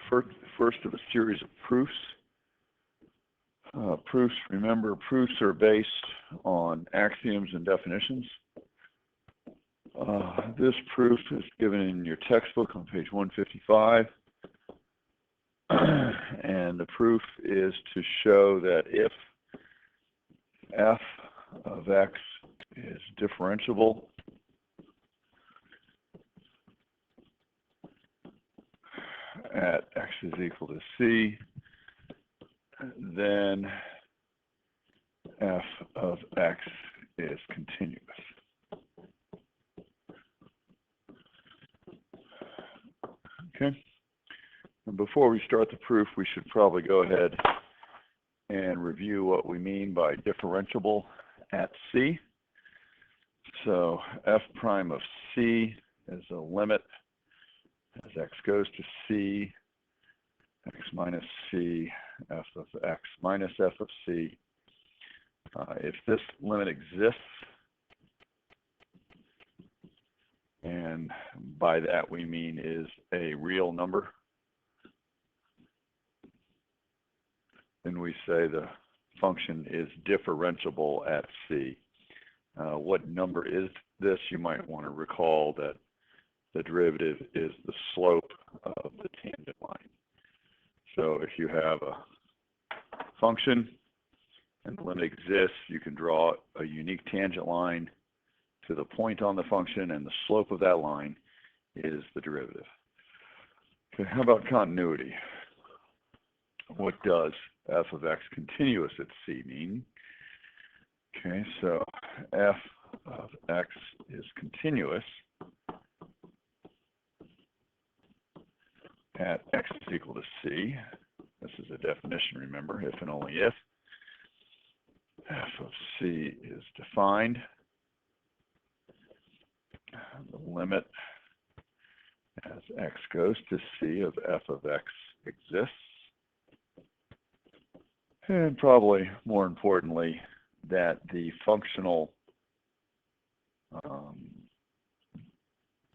first of a series of proofs. Remember, proofs are based on axioms and definitions. This proof is given in your textbook on page 155. And the proof is to show that if f of x is differentiable at x is equal to c, then f of x is continuous. Okay. And before we start the proof, we should probably go ahead and review what we mean by differentiable at c. So f prime of c is a limit as x goes to c, x minus c, f of x minus f of c. If this limit exists, and by that we mean is a real number, then we say the function is differentiable at c. What number is this? You might want to recall that the derivative is the slope of the tangent line. So if you have a function and the limit exists, you can draw a unique tangent line to the point on the function, and the slope of that line is the derivative. Okay, how about continuity? What does f of x continuous at c mean? Okay, so f of x is continuous at x is equal to c. This is a definition, remember, if and only if. F of c is defined. The limit as x goes to c of f of x exists. And probably more importantly, that the functional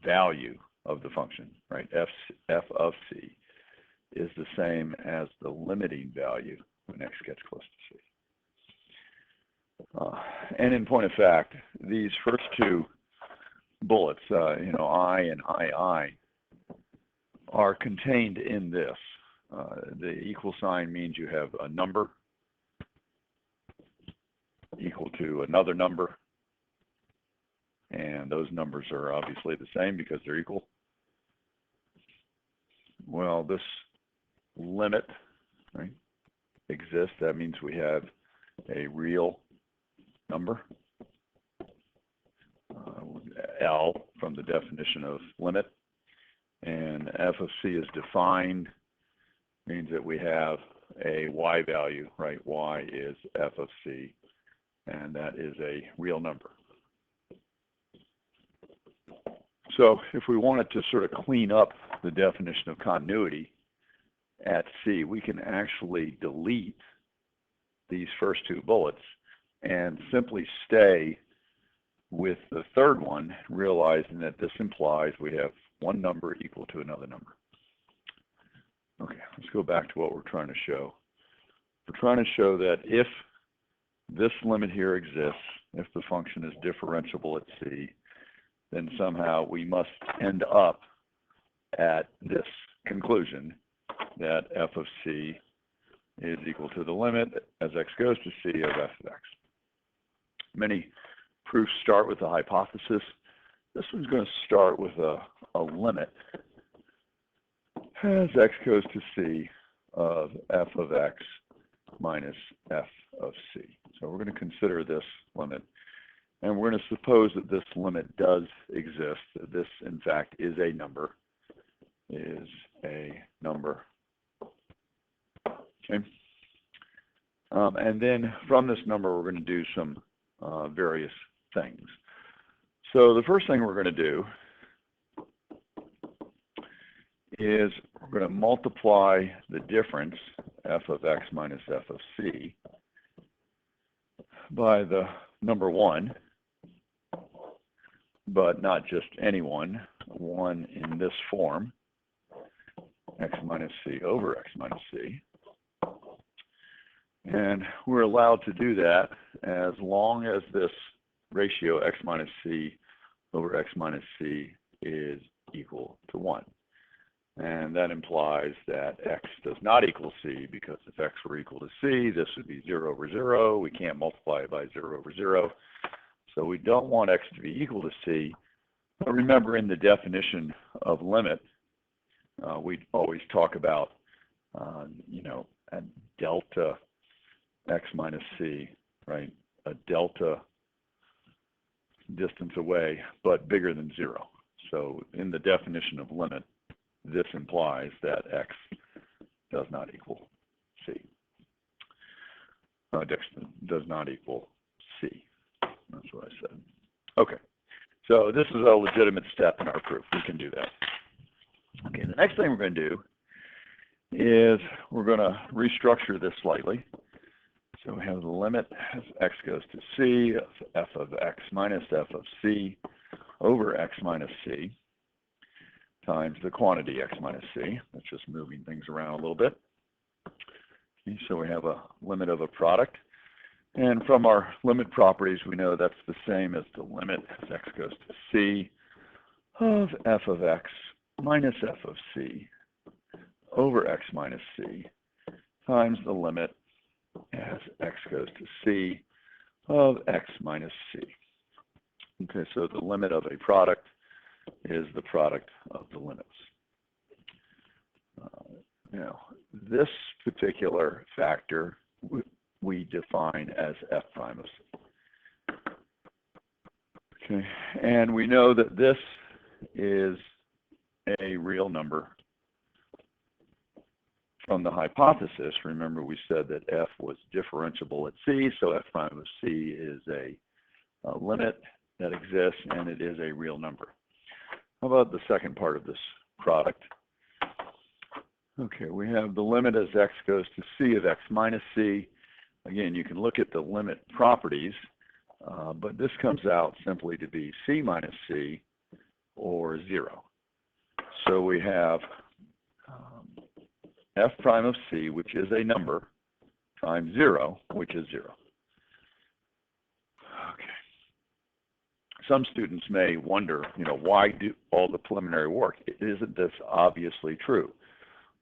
value of the function, right, f of c, is the same as the limiting value when x gets close to c. And in point of fact, these first two bullets, I and II, are contained in this. The equal sign means you have a number equal to another number, and those numbers are obviously the same because they're equal. Well, this limit, right, exists. That means we have a real number, L from the definition of limit, and f of c is defined, means that we have a y value, right? Y is f of c, and that is a real number. So if we wanted to sort of clean up the definition of continuity at c, we can actually delete these first two bullets and simply stay with the third one, realizing that this implies we have one number equal to another number. Okay, let's go back to what we're trying to show. We're trying to show that if this limit here exists, if the function is differentiable at c, then somehow we must end up at this conclusion that f of c is equal to the limit as x goes to c of f of x. Many proofs start with a hypothesis. This one's going to start with a limit as x goes to c of f of x minus f of c. So we're going to consider this limit, and we're going to suppose that this limit does exist, that this, in fact, is a number. Okay. And then from this number, we're going to do some various things. So the first thing we're going to do is we're going to multiply the difference, f of x minus f of c, by the number 1, but not just any one in this form. x minus c over x minus c. And we're allowed to do that as long as this ratio x minus c over x minus c is equal to 1. And that implies that x does not equal c, because if x were equal to c, this would be 0 over 0. We can't multiply it by 0 over 0. So we don't want x to be equal to c. But remember, in the definition of limit, we always talk about, a delta x minus c, right? A delta distance away, but bigger than 0. So in the definition of limit, this implies that x does not equal c. Does not equal c. That's what I said. Okay. So this is a legitimate step in our proof. We can do that. Okay, the next thing we're going to do is we're going to restructure this slightly. So we have the limit as x goes to c of f of x minus f of c over x minus c times the quantity x minus c. That's just moving things around a little bit. Okay, so we have a limit of a product. And from our limit properties, we know that's the same as the limit as x goes to c of f of x minus f of c over x minus c times the limit as x goes to c of x minus c. Okay, so the limit of a product is the product of the limits. Now, this particular factor we define as f prime of c. Okay, and we know that this is a real number from the hypothesis. Remember, we said that f was differentiable at c, so f prime of c is a limit that exists, and it is a real number. How about the second part of this product? Okay, we have the limit as x goes to c of x minus c. Again, you can look at the limit properties, but this comes out simply to be c minus c or 0. So we have f prime of c, which is a number, times 0, which is 0. Okay. Some students may wonder, why do all the preliminary work? Isn't this obviously true?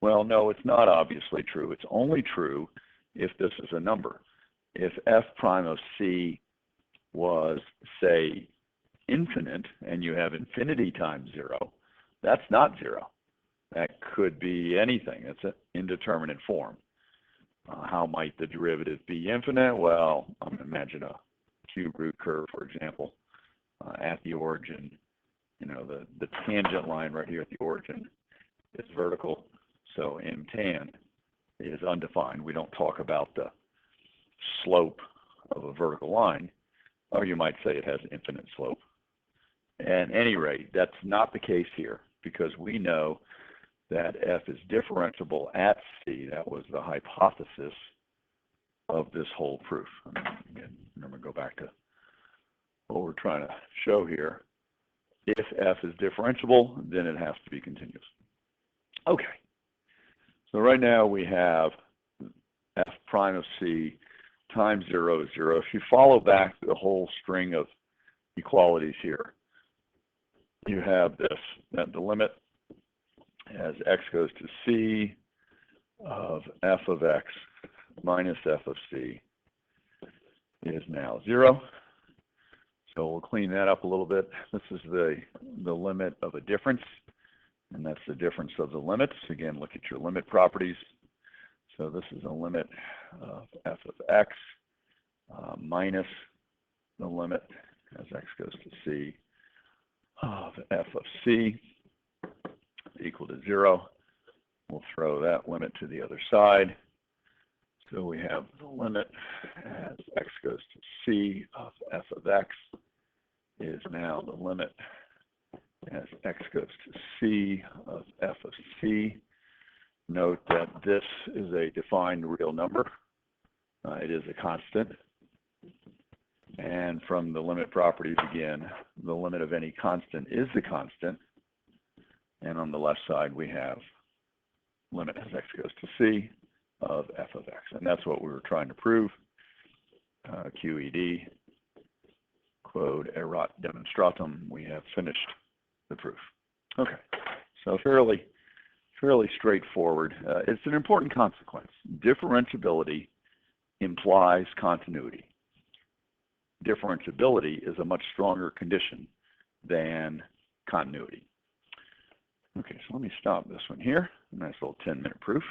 Well, no, it's not obviously true. It's only true if this is a number. If f prime of c was, say, infinite, and you have infinity times 0, that's not 0. That could be anything. It's an indeterminate form. How might the derivative be infinite? Well, imagine a cube root curve, for example, at the origin. The tangent line right here at the origin is vertical, so m tan is undefined. We don't talk about the slope of a vertical line, or you might say it has infinite slope. At any rate, that's not the case here, because we know that f is differentiable at c. That was the hypothesis of this whole proof. Again, remember, go back to what we're trying to show here. If f is differentiable, then it has to be continuous. Okay. So right now we have f prime of c times 0 is 0. If you follow back the whole string of equalities here, you have this, that the limit as x goes to c of f of x minus f of c is now 0. So we'll clean that up a little bit. This is the limit of a difference, and that's the difference of the limits. Again, look at your limit properties. So this is a limit of f of x minus the limit as x goes to c of f of c equal to 0. We'll throw that limit to the other side. So we have the limit as x goes to c of f of x is now the limit as x goes to c of f of c. Note that this is a defined real number. It is a constant. And from the limit properties, again, the limit of any constant is the constant. And on the left side, we have limit as x goes to c of f of x. And that's what we were trying to prove. QED, quod erat demonstratum, we have finished the proof. Okay, so fairly straightforward. It's an important consequence. Differentiability implies continuity. Differentiability is a much stronger condition than continuity. Okay, so let me stop this one here. Nice little 10-minute proof.